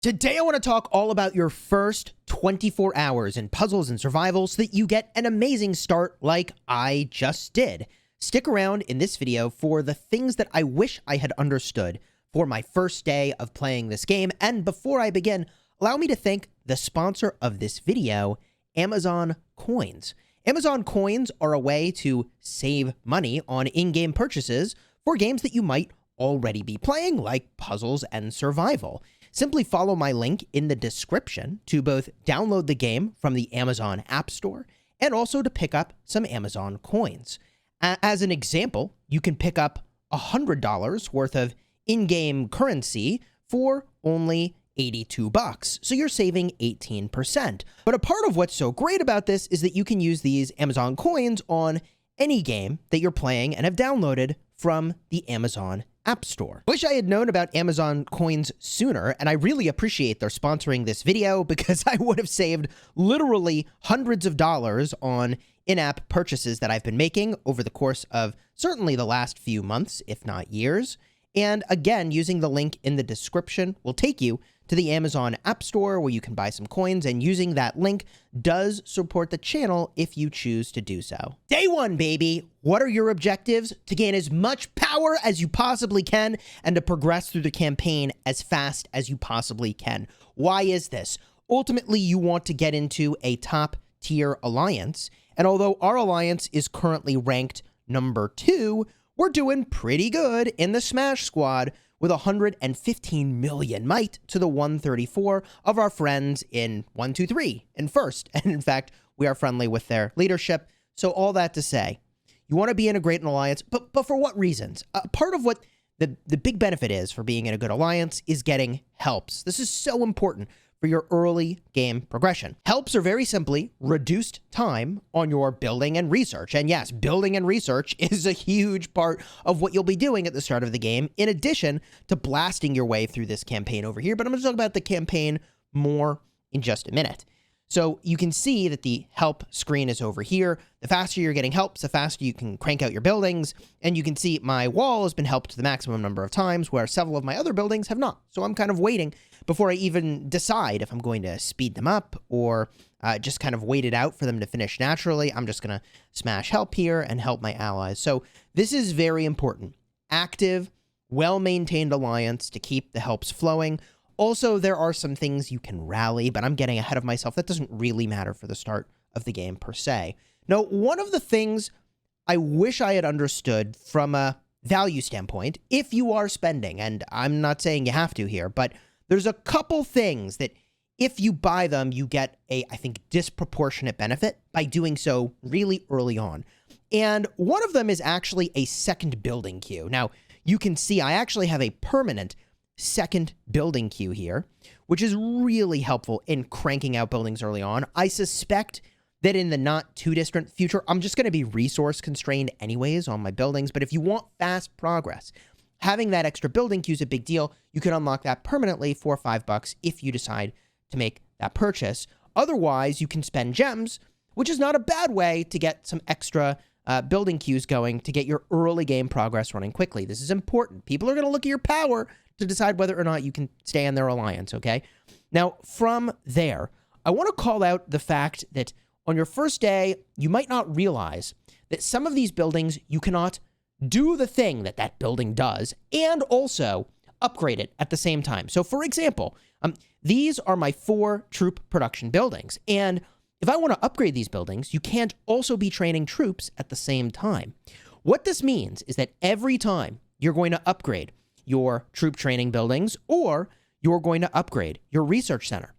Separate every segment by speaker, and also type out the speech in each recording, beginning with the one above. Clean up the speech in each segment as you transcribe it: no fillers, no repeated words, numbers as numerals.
Speaker 1: Today I want to talk all about your first 24 hours in puzzles and survival so that you get an amazing start like I just did. Stick around in this video for the things that I wish I had understood for my first day of playing this game. And before I begin, allow me to thank the sponsor of this video, Amazon Coins. Amazon Coins are a way to save money on in-game purchases for games that you might already be playing, like puzzles and survival. Simply follow my link in the description to both download the game from the Amazon Appstore and also to pick up some Amazon coins. As an example, you can pick up $100 worth of in-game currency for only $82, so you're saving 18%. But a part of what's so great about this is that you can use these Amazon coins on any game that you're playing and have downloaded from the Amazon App Store. Wish I had known about Amazon coins sooner, and I really appreciate their sponsoring this video because I would have saved literally hundreds of dollars on in-app purchases that I've been making over the course of certainly the last few months, if not years. And again, using the link in the description will take you to the Amazon App Store where you can buy some coins, and using that link does support the channel if you choose to do so. Day one, baby! What are your objectives? To gain as much power as you possibly can and to progress through the campaign as fast as you possibly can. Why is this? Ultimately, you want to get into a top-tier alliance, and although our alliance is currently ranked number 2, we're doing pretty good in the Smash Squad with 115 million might to the 134 of our friends in 123 in first. And in fact, we are friendly with their leadership. So all that to say, you want to be in a great alliance, but for what reasons? Part of what the big benefit is for being in a good alliance is getting helps. This is so important for your early game progression. Helps are very simply reduced time on your building and research. And yes, building and research is a huge part of what you'll be doing at the start of the game, in addition to blasting your way through this campaign over here. But I'm going to talk about the campaign more in just a minute. So you can see that the help screen is over here. The faster you're getting helps, the faster you can crank out your buildings. And you can see my wall has been helped the maximum number of times, where several of my other buildings have not. So I'm kind of waiting before I even decide if I'm going to speed them up or just kind of wait it out for them to finish naturally. I'm just going to smash help here and help my allies. So this is very important. Active, well-maintained alliance to keep the helps flowing. Also, there are some things you can rally, but I'm getting ahead of myself. That doesn't really matter for the start of the game per se. Now, one of the things I wish I had understood from a value standpoint, if you are spending, and I'm not saying you have to here, but there's a couple things that if you buy them, you get a, I think, disproportionate benefit by doing so really early on. And one of them is actually a second building queue. Now, you can see I actually have a permanent second building queue here, which is really helpful in cranking out buildings early on. I suspect that in the not too distant future, I'm just going to be resource constrained anyways on my buildings. But if you want fast progress, having that extra building queue is a big deal. You can unlock that permanently for $5 if you decide to make that purchase. Otherwise, you can spend gems, which is not a bad way to get some extra building queues going to get your early game progress running quickly. This is important. People are going to look at your power to decide whether or not you can stay in their alliance, okay? Now, from there, I want to call out the fact that on your first day, you might not realize that some of these buildings, you cannot do the thing that that building does and also upgrade it at the same time. So, for example, these are my 4 troop production buildings, and if I want to upgrade these buildings, you can't also be training troops at the same time. What this means is that every time you're going to upgrade your troop training buildings or you're going to upgrade your research center,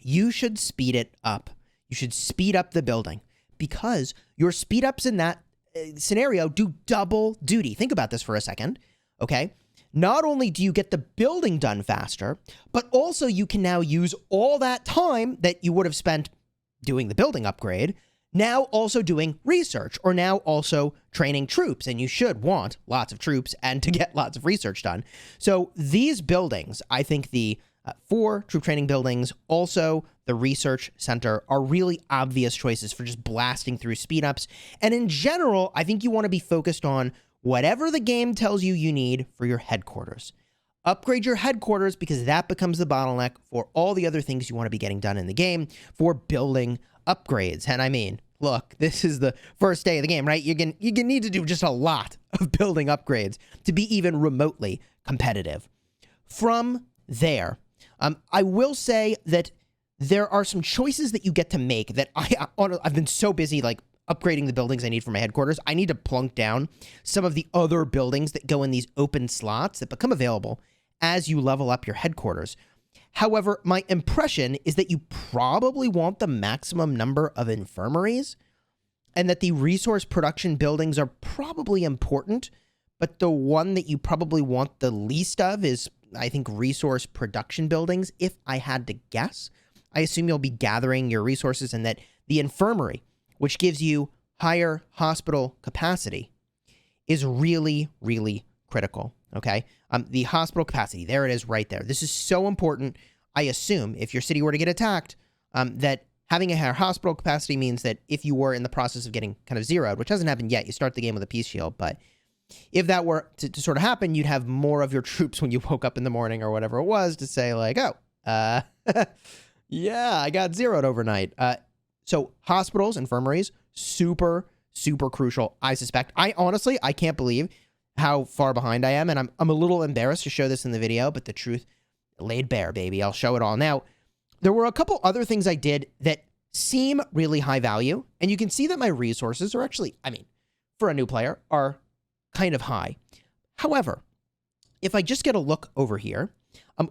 Speaker 1: you should speed it up. You should speed up the building because your speed ups in that scenario do double duty. Think about this for a second, okay? Not only do you get the building done faster, but also you can now use all that time that you would have spent doing the building upgrade, now also doing research, or now also training troops, and you should want lots of troops and to get lots of research done. So these buildings, I think the 4 troop training buildings, also the research center, are really obvious choices for just blasting through speed ups. And in general, I think you want to be focused on whatever the game tells you you need for your headquarters. Upgrade your headquarters because that becomes the bottleneck for all the other things you want to be getting done in the game for building upgrades. And I mean, look, this is the first day of the game, right? You're gonna need to do just a lot of building upgrades to be even remotely competitive. From there, I will say that there are some choices that you get to make that I've been so busy like upgrading the buildings I need for my headquarters. I need to plunk down some of the other buildings that go in these open slots that become available as you level up your headquarters. However, my impression is that you probably want the maximum number of infirmaries and that the resource production buildings are probably important, but the one that you probably want the least of is, I think, resource production buildings. If I had to guess, I assume you'll be gathering your resources and that the infirmary, which gives you higher hospital capacity, is really, really critical, okay? The hospital capacity, there it is right there. This is so important. I assume if your city were to get attacked, that having a higher hospital capacity means that if you were in the process of getting kind of zeroed, which hasn't happened yet, you start the game with a peace shield, but if that were to sort of happen, you'd have more of your troops when you woke up in the morning or whatever it was to say like, oh, yeah, I got zeroed overnight. So hospitals, infirmaries, super, super crucial, I suspect. I honestly can't believe how far behind I am, and I'm a little embarrassed to show this in the video, but the truth laid bare, baby. I'll show it all. Now, there were a couple other things I did that seem really high value, and you can see that my resources are actually, I mean, for a new player, are kind of high. However, if I just get a look over here,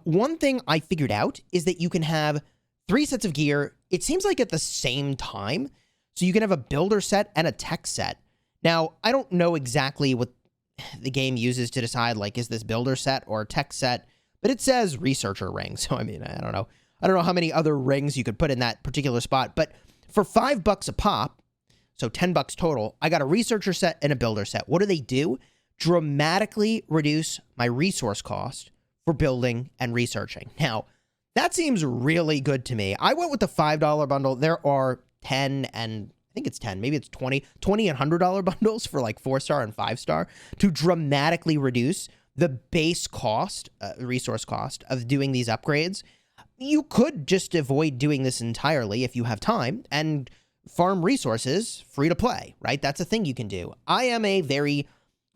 Speaker 1: one thing I figured out is that you can have 3 sets of gear, it seems like at the same time. So you can have a builder set and a tech set. Now, I don't know exactly what the game uses to decide, like, is this builder set or tech set, but it says researcher ring. So, I mean, I don't know. I don't know how many other rings you could put in that particular spot, but for $5 a pop, so $10 total, I got a researcher set and a builder set. What do? Dramatically reduce my resource cost for building and researching. Now, that seems really good to me. I went with the $5 bundle. There are 10 and I think it's 10, maybe it's 20 and $100 bundles for like 4-star and 5-star to dramatically reduce the base cost, resource cost of doing these upgrades. You could just avoid doing this entirely if you have time and farm resources free to play, right? That's a thing you can do. I am a very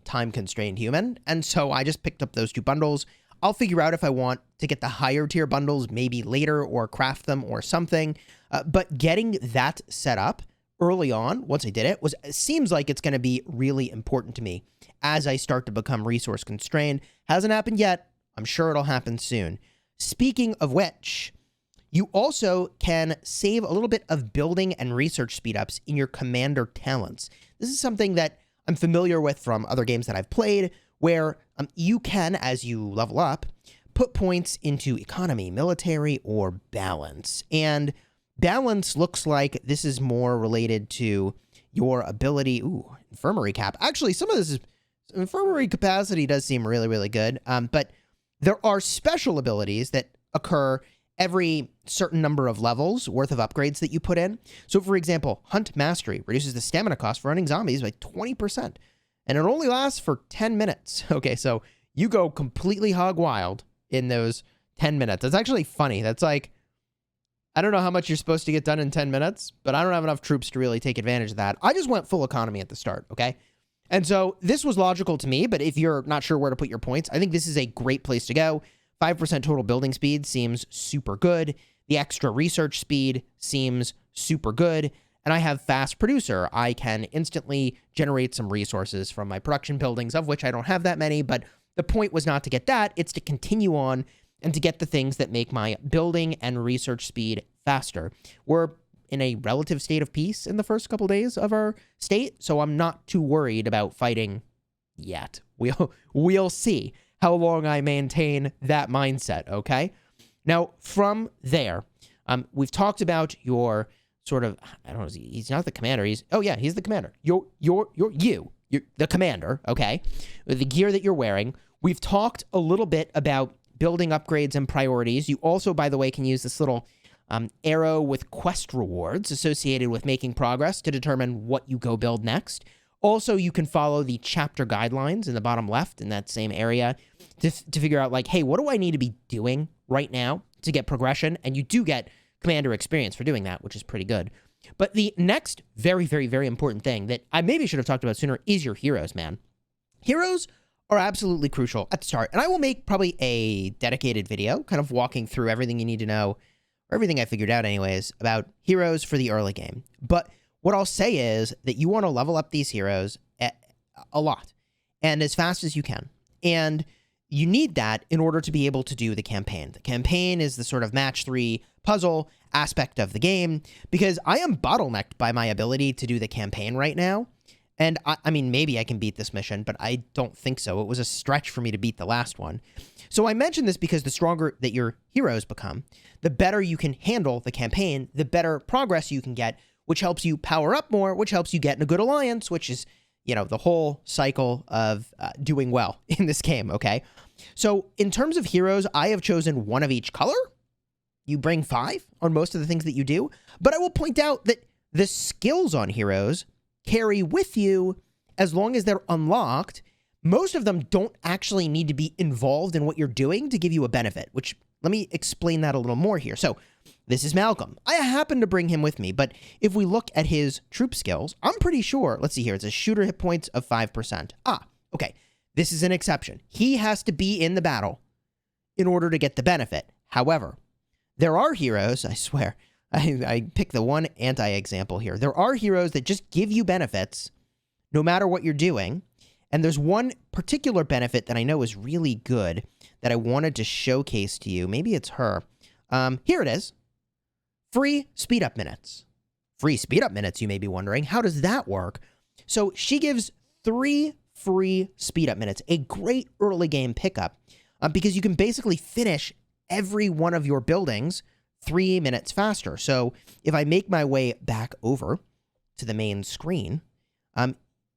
Speaker 1: time-constrained human, and so I just picked up those 2 bundles. I'll figure out if I want to get the higher tier bundles maybe later or craft them or something. But getting that set up early on, once I did it, seems like it's going to be really important to me as I start to become resource constrained. Hasn't happened yet. I'm sure it'll happen soon. Speaking of which, you also can save a little bit of building and research speedups in your commander talents. This is something that I'm familiar with from other games that I've played, where you can, as you level up, put points into economy, military, or balance. And balance looks like this is more related to your ability. Ooh, infirmary cap. Actually, some of this is infirmary capacity does seem really, really good. But there are special abilities that occur every certain number of levels worth of upgrades that you put in. So, for example, Hunt Mastery reduces the stamina cost for running zombies by 20%. And it only lasts for 10 minutes. Okay, so you go completely hog wild in those 10 minutes. That's actually funny. That's like, I don't know how much you're supposed to get done in 10 minutes, but I don't have enough troops to really take advantage of that. I just went full economy at the start, okay? And so this was logical to me, but if you're not sure where to put your points, I think this is a great place to go. 5% total building speed seems super good. The extra research speed seems super good. And I have fast producer. I can instantly generate some resources from my production buildings, of which I don't have that many, but the point was not to get that. It's to continue on and to get the things that make my building and research speed faster. We're in a relative state of peace in the first couple days of our state, so I'm not too worried about fighting yet. We'll see how long I maintain that mindset, okay? Now, from there, we've talked about your sort of, I don't know, he's not the commander. He's the commander. You're the commander, okay? The gear that you're wearing. We've talked a little bit about building upgrades and priorities. You also, by the way, can use this little arrow with quest rewards associated with making progress to determine what you go build next. Also, you can follow the chapter guidelines in the bottom left in that same area to figure out, like, hey, what do I need to be doing right now to get progression? And you do get commander experience for doing that, which is pretty good. But the next very, very, very important thing that I maybe should have talked about sooner is your heroes, man. Heroes are absolutely crucial at the start. And I will make probably a dedicated video kind of walking through everything you need to know, or everything I figured out anyways, about heroes for the early game. But what I'll say is that you want to level up these heroes a lot and as fast as you can. And you need that in order to be able to do the campaign. The campaign is the sort of match 3 puzzle aspect of the game, because I am bottlenecked by my ability to do the campaign right now. And I mean, maybe I can beat this mission, but I don't think so. It was a stretch for me to beat the last one. So I mention this because the stronger that your heroes become, the better you can handle the campaign, the better progress you can get, which helps you power up more, which helps you get in a good alliance, which is, you know, the whole cycle of doing well in this game, okay? So in terms of heroes, I have chosen one of each color. You bring 5 on most of the things that you do, but I will point out that the skills on heroes carry with you as long as they're unlocked. Most of them don't actually need to be involved in what you're doing to give you a benefit, which let me explain that a little more here. So this is Malcolm. I happen to bring him with me, but if we look at his troop skills, I'm pretty sure, let's see here, it's a shooter hit points of 5%. Okay. This is an exception. He has to be in the battle in order to get the benefit. However, there are heroes, I swear, I picked the one anti-example here. There are heroes that just give you benefits no matter what you're doing. And there's one particular benefit that I know is really good that I wanted to showcase to you. Maybe it's her. Here it is. Free speed up minutes. Free speed up minutes, you may be wondering. How does that work? So she gives 3 free speed up minutes, a great early game pickup, because you can basically finish every one of your buildings 3 minutes faster. So if I make my way back over to the main screen,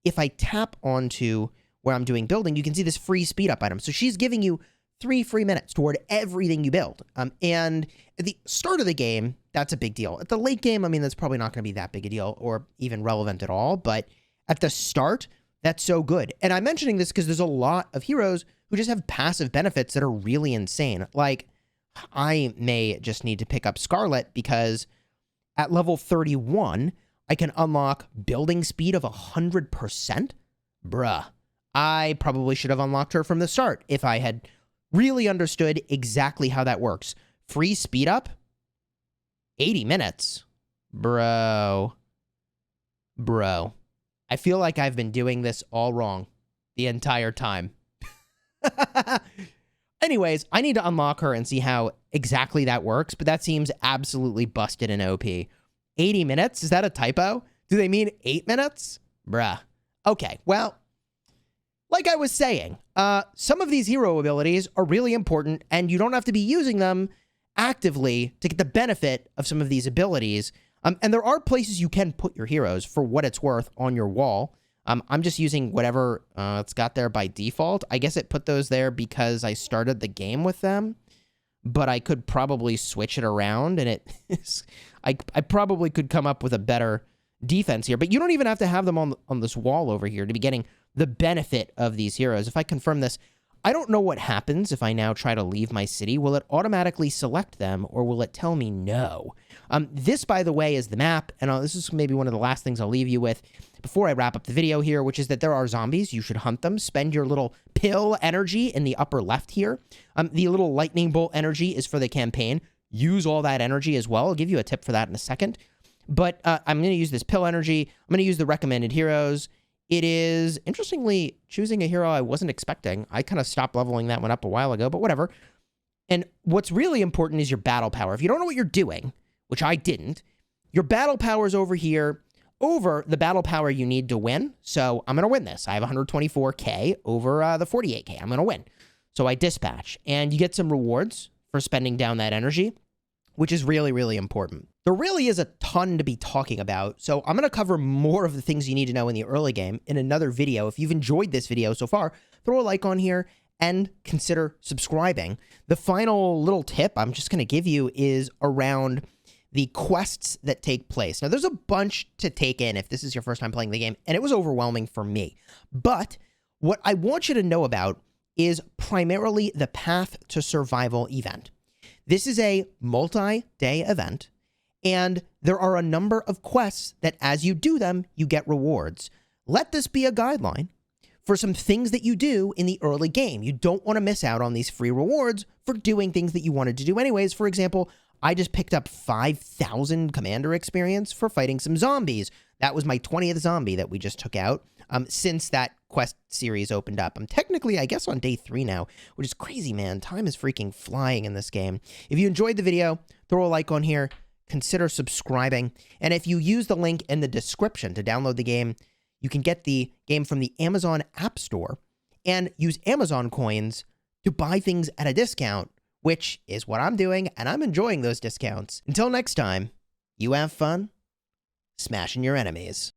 Speaker 1: if I tap onto where I'm doing building, you can see this free speed up item. So she's giving you 3 free minutes toward everything you build. And at the start of the game, that's a big deal. At the late game, I mean, that's probably not going to be that big a deal or even relevant at all. But at the start, that's so good. And I'm mentioning this because there's a lot of heroes who just have passive benefits that are really insane. Like, I may just need to pick up Scarlet because at level 31, I can unlock building speed of 100%. Bruh. I probably should have unlocked her from the start if I had really understood exactly how that works. Free speed up? 80 minutes? Bro. I feel like I've been doing this all wrong the entire time. Anyways, I need to unlock her and see how exactly that works, but that seems absolutely busted in OP. 80 minutes? Is that a typo? Do they mean 8 minutes? Bruh. Okay, well, like I was saying, some of these hero abilities are really important, and you don't have to be using them actively to get the benefit of some of these abilities. And there are places you can put your heroes for what it's worth on your wall. I'm just using whatever it's got there by default. I guess it put those there because I started the game with them, but I could probably switch it around, and I probably could come up with a better defense here. But you don't even have to have them on this wall over here to be getting the benefit of these heroes. If I confirm this, I don't know what happens if I now try to leave my city. Will it automatically select them, or will it tell me no? This, by the way, is the map, and this is maybe one of the last things I'll leave you with before I wrap up the video here, which is that there are zombies. You should hunt them. Spend your little pill energy in the upper left here. The little lightning bolt energy is for the campaign. Use all that energy as well. I'll give you a tip for that in a second. But I'm going to use this pill energy. I'm going to use the recommended heroes. It is, interestingly, choosing a hero I wasn't expecting. I kind of stopped leveling that one up a while ago, but whatever. And what's really important is your battle power. If you don't know what you're doing, which I didn't, your battle power is over here, over the battle power you need to win. So I'm going to win this. I have 124k over the 48k. I'm going to win. So I dispatch, and you get some rewards for spending down that energy, which is really, really important. There really is a ton to be talking about, so I'm going to cover more of the things you need to know in the early game in another video. If you've enjoyed this video so far, throw a like on here and consider subscribing. The final little tip I'm just going to give you is around the quests that take place. Now, there's a bunch to take in if this is your first time playing the game, and it was overwhelming for me. But what I want you to know about is primarily the Path to Survival event. This is a multi-day event, and there are a number of quests that as you do them, you get rewards. Let this be a guideline for some things that you do in the early game. You don't want to miss out on these free rewards for doing things that you wanted to do anyways. For example, I just picked up 5,000 commander experience for fighting some zombies. That was my 20th zombie that we just took out since that quest series opened up. I'm technically, I guess, on day 3 now, which is crazy, man. Time is freaking flying in this game. If you enjoyed the video, throw a like on here, consider subscribing, and if you use the link in the description to download the game, you can get the game from the Amazon Appstore and use Amazon coins to buy things at a discount, which is what I'm doing, and I'm enjoying those discounts. Until next time, you have fun smashing your enemies.